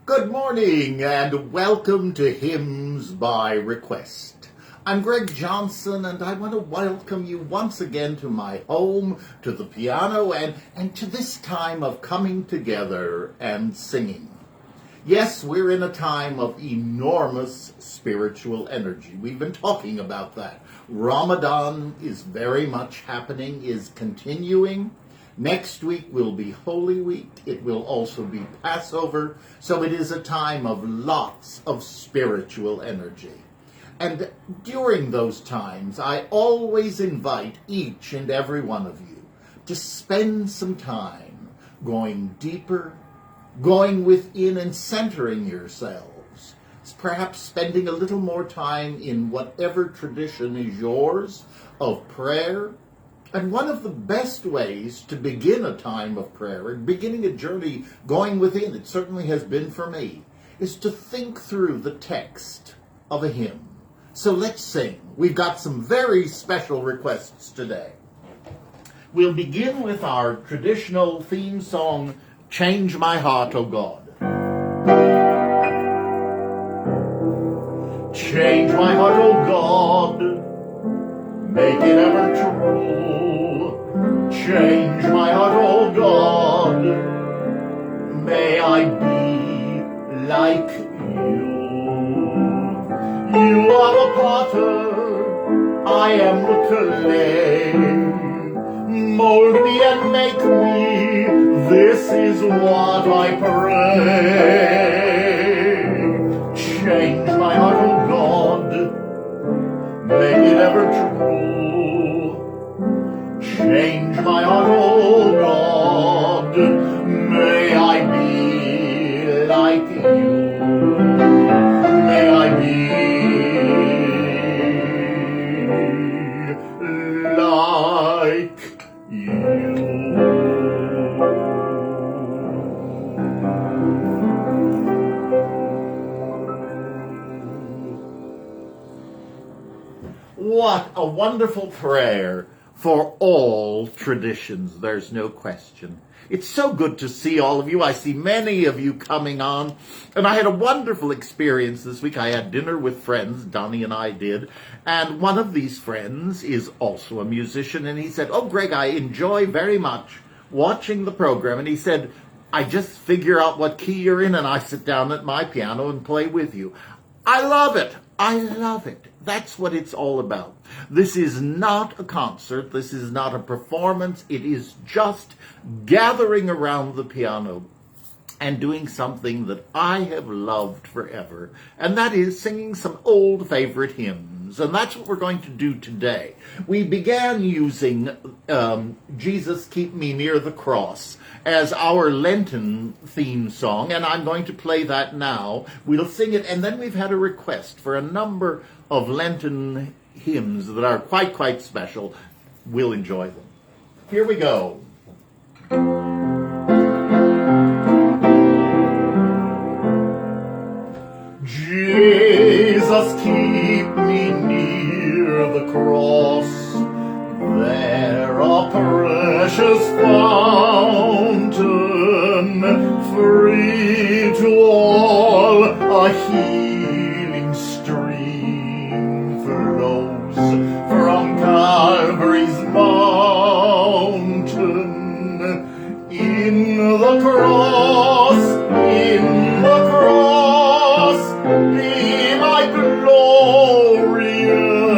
Good morning and welcome to Hymns by Request. I'm Greg Johnson and I want to welcome you once again to my home, to the piano, and to this time of coming together and singing. Yes, we're in a time of enormous spiritual energy. We've been talking about that. Ramadan is very much happening, is continuing. Next week will be Holy Week. It will also be Passover. So it is a time of lots of spiritual energy. And during those times, I always invite each and every one of you to spend some time going deeper, going within and centering yourselves. Perhaps spending a little more time in whatever tradition is yours of prayer. And one of the best ways to begin a time of prayer, and beginning a journey going within, it certainly has been for me, is to think through the text of a hymn. So let's sing. We've got some very special requests today. We'll begin with our traditional theme song, Change My Heart, O God. Change my heart, O God, make it ever true. Change my heart, O God, may I be like you. You are the potter, I am the clay. Mold me and make me, this is what I pray. Change my heart, O God, make it ever true. Change my heart, O God, may I be like you. May I be like you. What a wonderful prayer for all traditions, there's no question. It's so good to see all of you. I see many of you coming on, and I had a wonderful experience this week. I had dinner with friends, Donnie and I did, and one of these friends is also a musician, and he said, "Oh, Greg, I enjoy very much watching the program," and he said, "I just figure out what key you're in, and I sit down at my piano and play with you." I love it. I love it. That's what it's all about. This is not a concert. This is not a performance. It is just gathering around the piano and doing something that I have loved forever, and that is singing some old favorite hymns. And that's what we're going to do today. We began using Jesus Keep Me Near the Cross as our Lenten theme song, and I'm going to play that now. We'll sing it, and then we've had a request for a number of Lenten hymns that are quite special. We'll enjoy them. Here we go. Jesus, keep me near the cross, there a precious fountain, free to all, a healing stream flows from Calvary's mountain. In the cross, be my glory ever,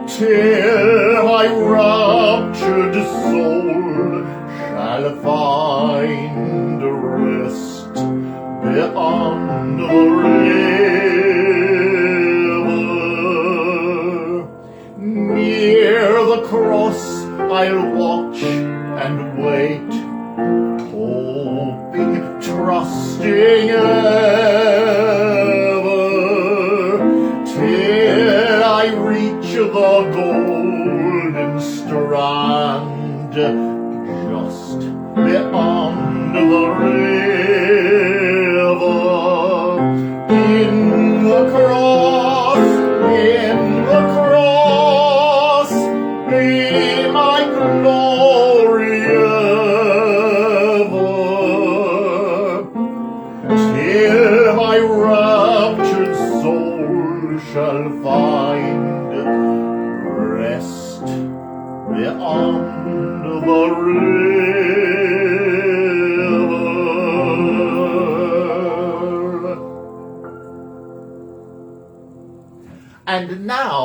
till my raptured soul shall find rest beyond the river. Near the cross I'll watch and wait, hoping, trusting ever, till I reach the golden strand, just beyond the river. In the cross, be my glory ever,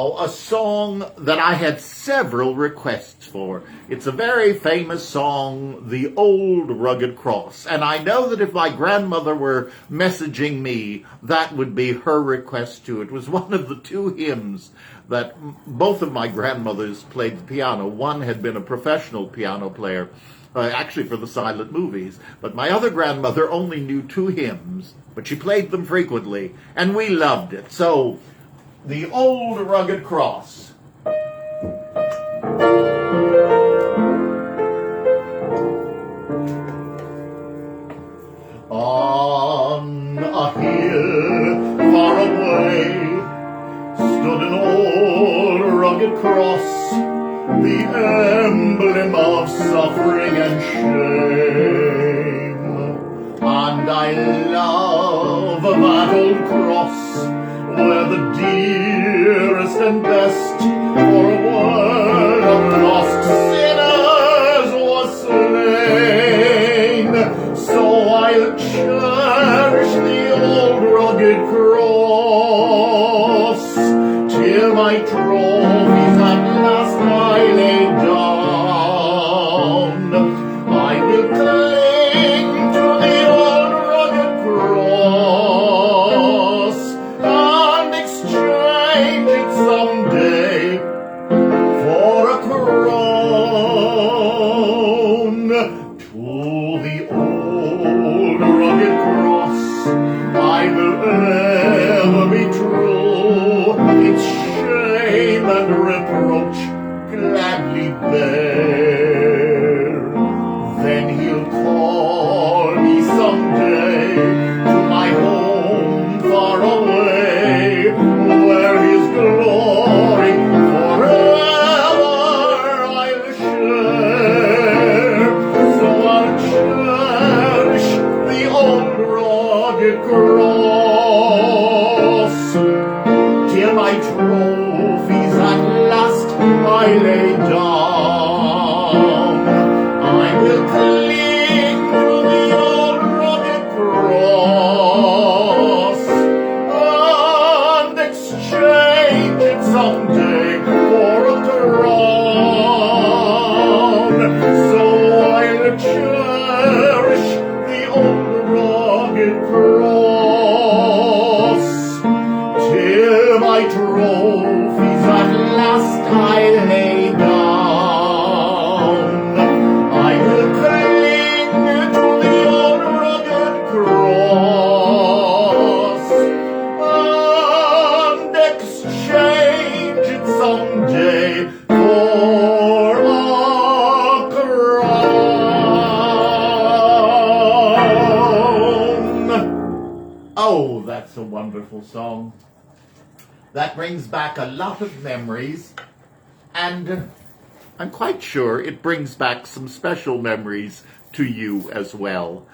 now a song that I had several requests for. It's a very famous song, The Old Rugged Cross. And I know that if my grandmother were messaging me, that would be her request too. It was one of the two hymns that both of my grandmothers played the piano. One had been a professional piano player, actually for the silent movies. But my other grandmother only knew two hymns, but she played them frequently, and we loved it. So, The Old Rugged Cross. On a hill far away stood an old rugged cross, the emblem of suffering and shame. And I love that old cross, where the dearest and best for a world of lost sinners was slain. So I'll cherish the old rugged cross till my trophies at last I lay down. I will cling to the old rugged cross and exchange it someday for a crown. To the old rugged cross I will ever be true, its shame and reproach gladly bear. Then he'll call me someday to my home far away, where his glory forever I'll share. So I'll cherish the old rugged cross till my trophies at last I lay down. I will cling to the old rugged cross and exchange it someday for a crown. So I'll cherish the old rugged cross till my trophies at last I lay down. I will cling to the old rugged cross and exchange it someday for a crown. Oh, that's a wonderful song. That brings back a lot of memories, and I'm quite sure it brings back some special memories to you as well.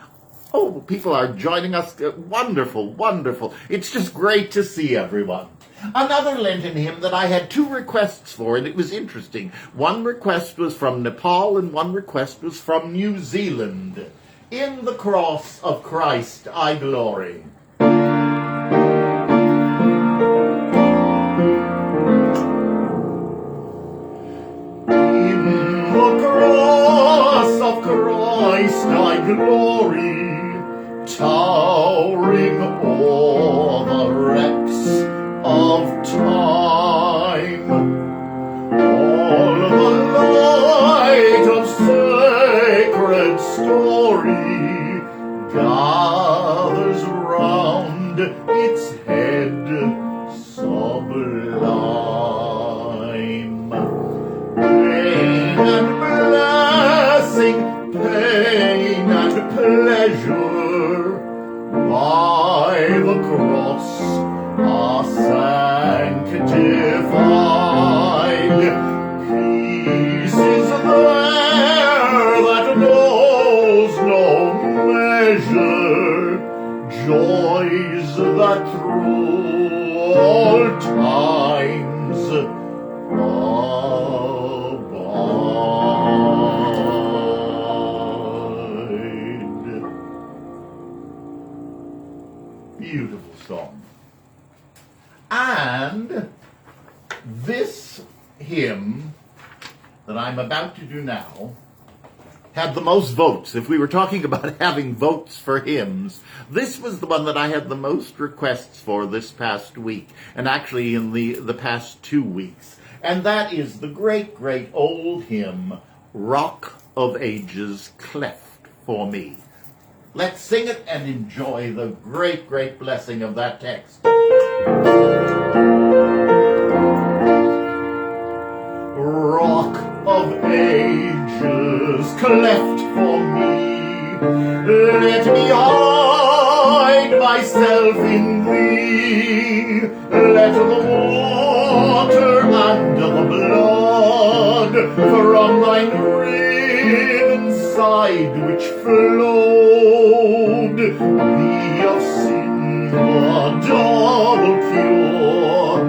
Oh, people are joining us. Wonderful, wonderful. It's just great to see everyone. Another Lenten hymn that I had two requests for, and it was interesting. One request was from Nepal, and one request was from New Zealand. In the cross of Christ I glory. Christ I glory, towering o'er the wrecks of time. All the light of sacred story gathers round its head sublime. Pain and blessing, pain and pleasure, by the cross are sanctified. Peace is there that knows no measure, joys that through all times beautiful song. And This hymn that I'm about to do now had the most votes. If we were talking about having votes for hymns, this was the one that I had the most requests for this past week, and actually in the past 2 weeks. And that is the great, great old hymn, Rock of Ages, Cleft for Me. Let's sing it and enjoy the great, great blessing of that text. Rock of Ages, cleft for me, let me hide myself in thee. Let the water and the blood from thine riven side which flowed be of sin the double cure.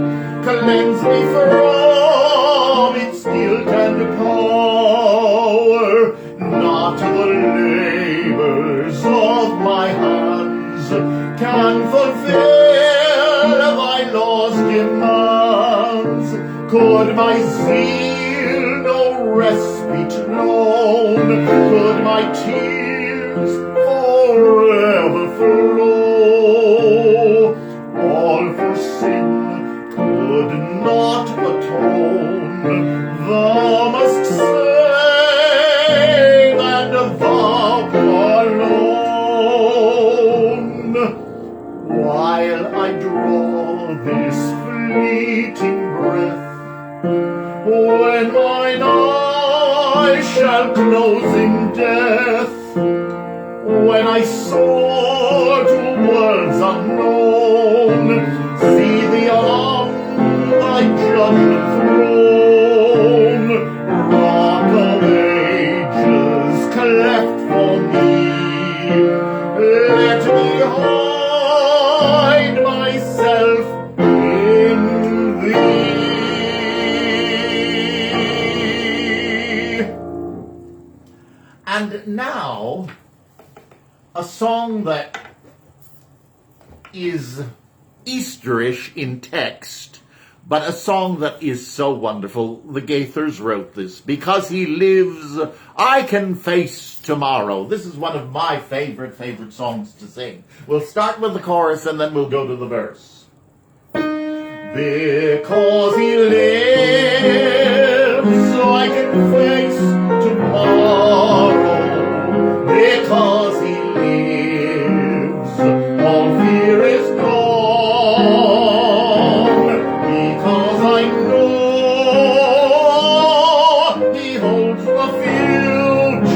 Cleanse me from its guilt and power, not the labors of my hands can fulfill thy law's demands. Could my zeal no respite known, could my tears forever flow, all for sin could not atone. Thou must save, and thou alone. While I draw this fleeting breath, when mine eyes shall close in death, when I soar to worlds unknown, see thee on thy judgment throne. Rock of Ages, cleft for me, let me hide myself in thee. And now, a song that is Easterish in text, but a song that is so wonderful. The Gaithers wrote this. Because he lives, I can face tomorrow. This is one of my favorite songs to sing. We'll start with the chorus and then we'll go to the verse. Because he lives, so I can face tomorrow. Because he lives, all fear is gone. Because I know he holds the future,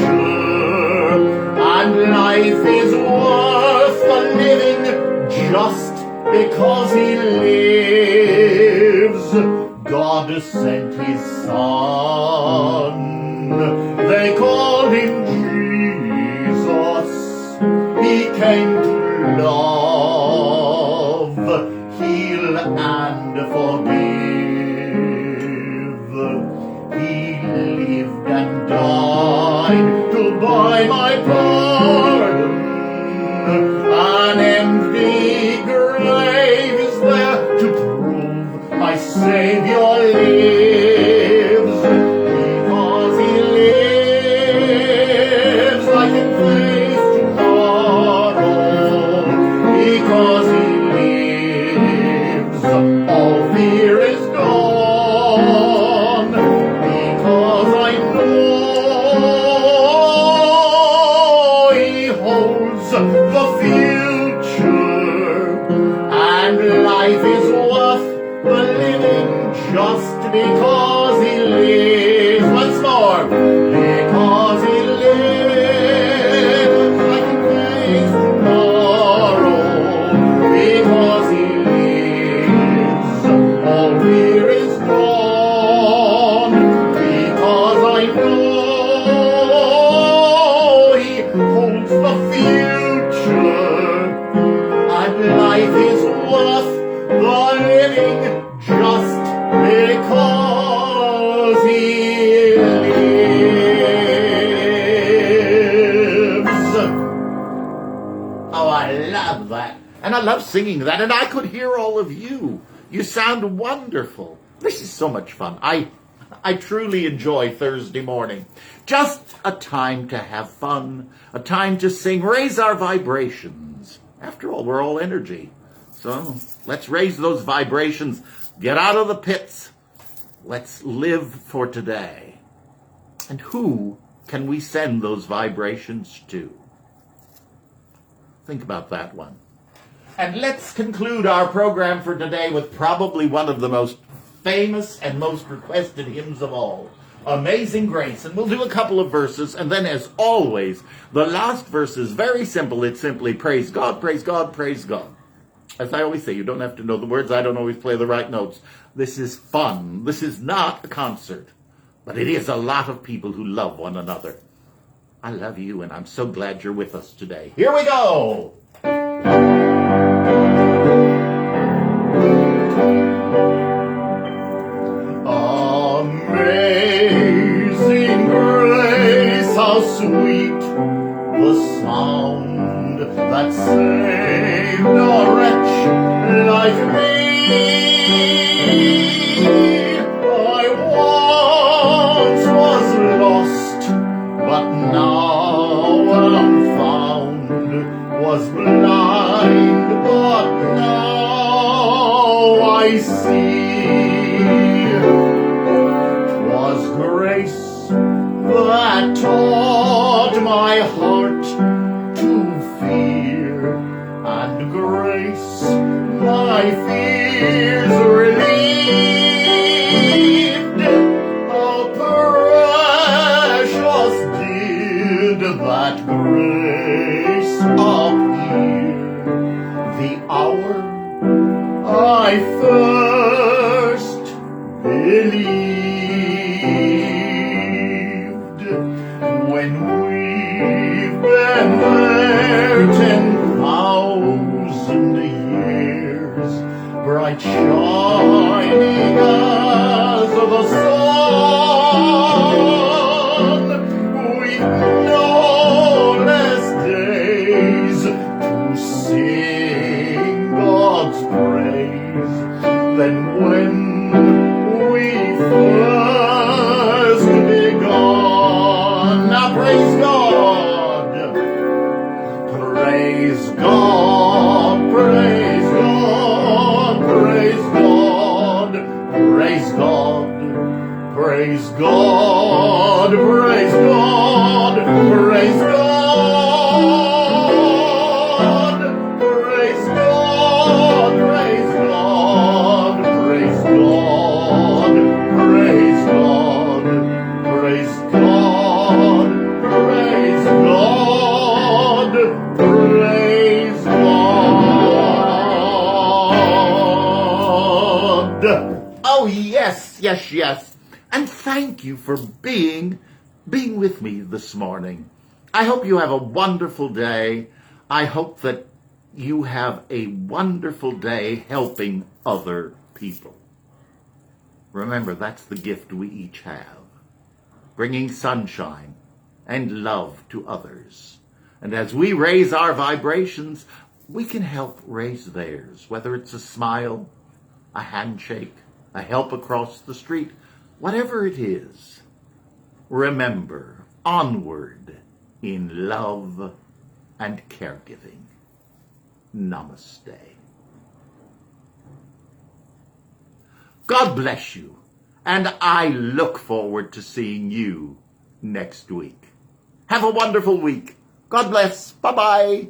and life is worth the living just because he lives. God sent his Son, they called him Jesus. He came to love, heal, and forgive. He lived and died to buy my pardon. An empty grave is there to prove my Savior lives. Because he lives, I can face tomorrow. Because he lives, all fear is gone. Because I know he holds the future, and life is worth the living just because he lives. Once more. Because he lives, I can face tomorrow. Because he lives, all fear is gone. Because I know he holds the future, and life is worth the living just because he lives. Oh, I love that. And I love singing that, and I could hear all of you. You sound wonderful. This is so much fun. I truly enjoy Thursday morning. Just a time to have fun, a time to sing, raise our vibrations. After all, we're all energy. So let's raise those vibrations, get out of the pits. Let's live for today. And who can we send those vibrations to? Think about that one. And let's conclude our program for today with probably one of the most famous and most requested hymns of all, Amazing Grace. And we'll do a couple of verses, and then as always, the last verse is very simple. It's simply praise God, praise God, praise God. As I always say, you don't have to know the words. I don't always play the right notes. This is fun. This is not a concert, but it is a lot of people who love one another. I love you, and I'm so glad you're with us today. Here we go. Amazing grace, how sweet the sound that saved a wretch like me. I once was lost, but now am found, was blind, but now I see. 'Twas grace that taught my heart to fear, and grace my fears relieved. How precious did that grace appear the hour I first believed. When we've been there 10,000 years, bright shining as the sun, we've no less days to sing God's praise than when we first begun. Now praise God, praise God, praise God, praise God, praise God, praise God, praise God, praise God, praise God, praise God, praise God, praise God, praise God, praise God, praise God. Oh yes, yes, yes. And thank you for being with me this morning. I hope you have a wonderful day. I hope that you have a wonderful day helping other people. Remember, that's the gift we each have, bringing sunshine and love to others. And as we raise our vibrations, we can help raise theirs, whether it's a smile, a handshake, a help across the street, whatever it is. Remember, onward in love and caregiving. Namaste. God bless you, and I look forward to seeing you next week. Have a wonderful week. God bless. Bye-bye.